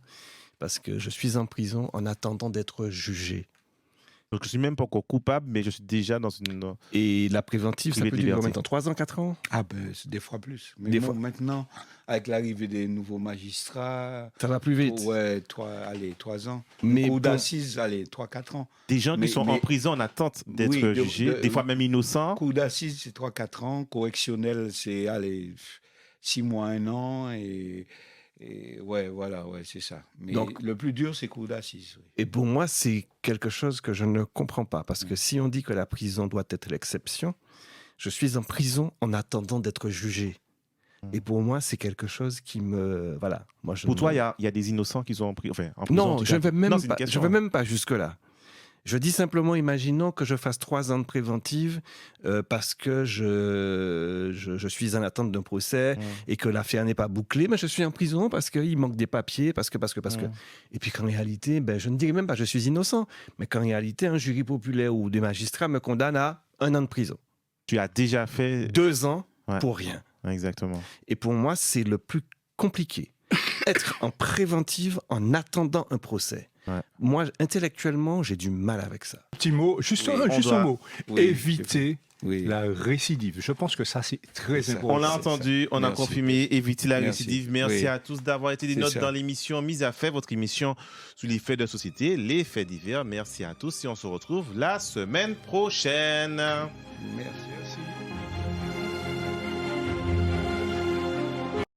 Parce que je suis en prison en attendant d'être jugé. Donc, je ne suis même pas encore coupable, mais je suis déjà dans une... Et la préventive, ça peut durer combien de temps? 3 ans, 4 ans? Ah ben, des fois plus. Mais maintenant, avec l'arrivée des nouveaux magistrats... Ça va plus vite. Ouais, 3 ans. Mais cour d'assises, 3-4 ans. Des gens qui sont en prison en attente d'être jugés, des fois même innocents. Cour d'assises, c'est 3-4 ans. Correctionnel, c'est 6 mois, 1 an. Et voilà, c'est ça. Mais donc, le plus dur, c'est cour d'assises. Oui. Et pour moi, c'est quelque chose que je ne comprends pas. Parce que si on dit que la prison doit être l'exception, je suis en prison en attendant d'être jugé. Et pour moi, c'est quelque chose qui me... Voilà. Moi, pour toi, il y a des innocents qui sont en prison. Non, je ne vais même pas jusque-là. Je dis simplement, imaginons que je fasse 3 ans de préventive parce que je suis en attente d'un procès et que l'affaire n'est pas bouclée, mais je suis en prison parce qu'il manque des papiers, parce que. Et puis qu'en réalité, je ne dirais même pas que je suis innocent, mais qu'en réalité, un jury populaire ou des magistrats me condamnent à 1 an de prison. Tu as déjà fait... 2 ans pour rien. Exactement. Et pour moi, c'est le plus compliqué. Être en préventive en attendant un procès. Ouais. Moi, intellectuellement, j'ai du mal avec ça. Petit mot, juste un mot. Éviter la récidive. Je pense que ça, c'est très important. On l'a entendu, on a confirmé, éviter la récidive. Merci à tous d'avoir été des notes dans l'émission Mise à fait, votre émission sur les faits de société, les faits divers. Merci à tous et on se retrouve la semaine prochaine. Merci.